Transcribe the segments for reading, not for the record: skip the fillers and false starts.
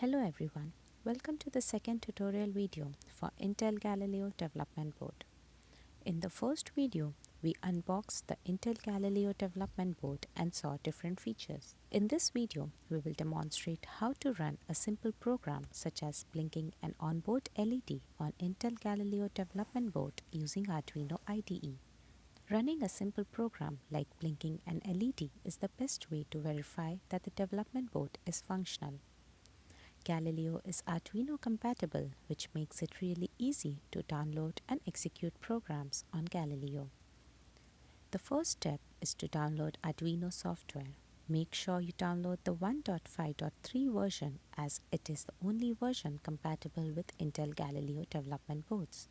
Hello everyone, welcome to the second tutorial video for Intel Galileo development board. In the first video, we unboxed the Intel Galileo development board and saw different features. In this video, we will demonstrate how to run a simple program such as blinking an onboard LED on Intel Galileo development board using Arduino IDE. Running a simple program like blinking an LED is the best way to verify that the development board is functional. Galileo is Arduino compatible, which makes it really easy to download and execute programs on Galileo. The first step is to download Arduino software. Make sure you download the 1.5.3 version as it is the only version compatible with Intel Galileo development boards.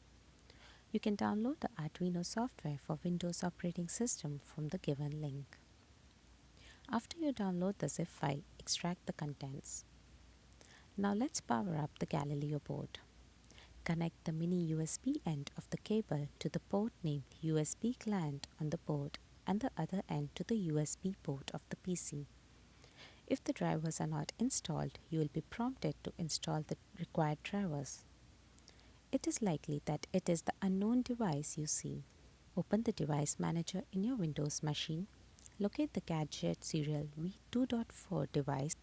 You can download the Arduino software for Windows operating system from the given link. After you download the zip file, extract the contents. Now let's power up the Galileo board. Connect the mini USB end of the cable to the port named USB client on the board and the other end to the USB port of the PC. If the drivers are not installed, you will be prompted to install the required drivers. It is likely that it is the unknown device you see. Open the device manager in your Windows machine. Locate the gadget serial V2.4 device.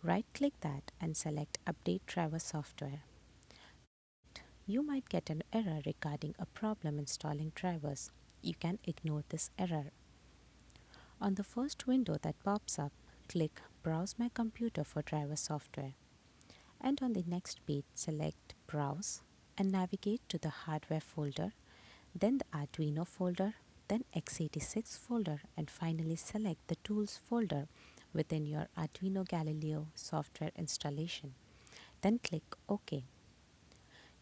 Right-click that and select Update Driver Software. You might get an error regarding a problem installing drivers. You can ignore this error. On the first window that pops up, click Browse My Computer for driver software. And on the next page, select Browse and navigate to the Hardware folder, then the Arduino folder, then x86 folder, and finally select the Tools folder within your Arduino Galileo software installation. Then click OK.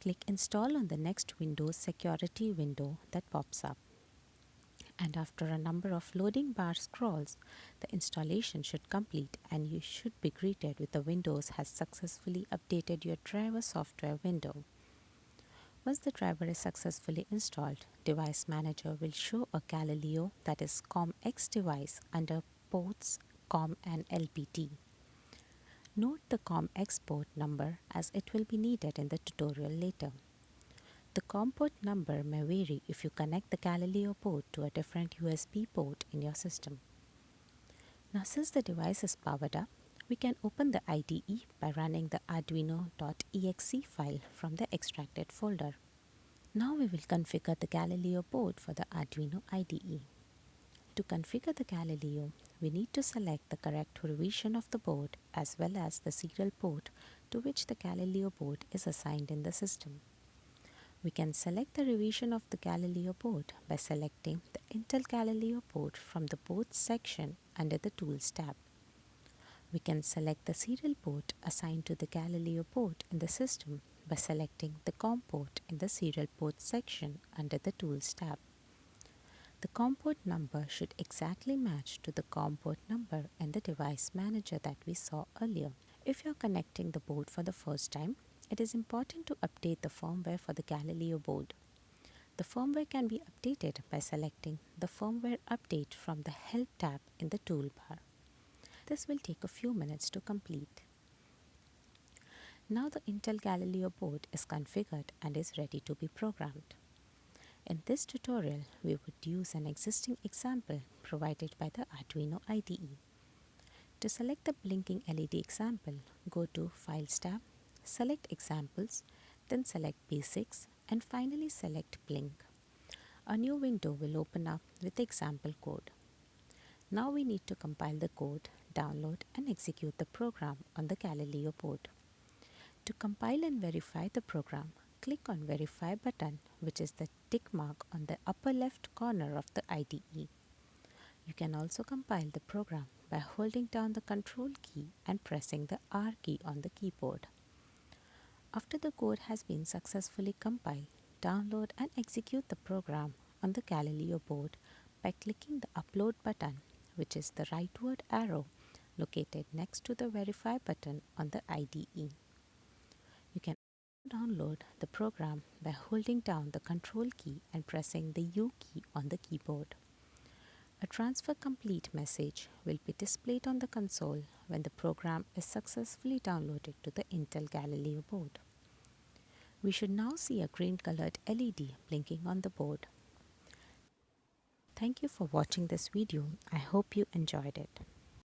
Click Install on the next Windows Security window that pops up. And after a number of loading bar scrolls, the installation should complete and you should be greeted with the Windows has successfully updated your driver software window. Once the driver is successfully installed, Device Manager will show a Galileo that is COMX device under ports COM and LPT. Note the COMX port number as it will be needed in the tutorial later. The COM port number may vary if you connect the Galileo port to a different USB port in your system. Now since the device is powered up, we can open the IDE by running the arduino.exe file from the extracted folder. Now we will configure the Galileo board for the Arduino IDE. To configure the Galileo, we need to select the correct revision of the board as well as the serial port to which the Galileo board is assigned in the system. We can select the revision of the Galileo board by selecting the Intel Galileo board from the Boards section under the Tools tab. We can select the serial port assigned to the Galileo board in the system by selecting the COM port in the Serial Port section under the Tools tab. The COM port number should exactly match to the COM port number in the Device Manager that we saw earlier. If you are connecting the board for the first time, it is important to update the firmware for the Galileo board. The firmware can be updated by selecting the Firmware Update from the Help tab in the toolbar. This will take a few minutes to complete. Now the Intel Galileo board is configured and is ready to be programmed. In this tutorial, we would use an existing example provided by the Arduino IDE. To select the blinking LED example, go to Files tab, select Examples, then select Basics, and finally select Blink. A new window will open up with the example code. Now we need to compile the code, download, and execute the program on the Galileo board. To compile and verify the program, click on Verify button, which is the tick mark on the upper left corner of the IDE. You can also compile the program by holding down the Control key and pressing the R key on the keyboard. After the code has been successfully compiled, download and execute the program on the Galileo board by clicking the Upload button, which is the rightward arrow located next to the Verify button on the IDE. You can download the program by holding down the Control key and pressing the U key on the keyboard. A transfer complete message will be displayed on the console when the program is successfully downloaded to the Intel Galileo board. We should now see a green colored LED blinking on the board. Thank you for watching this video. I hope you enjoyed it.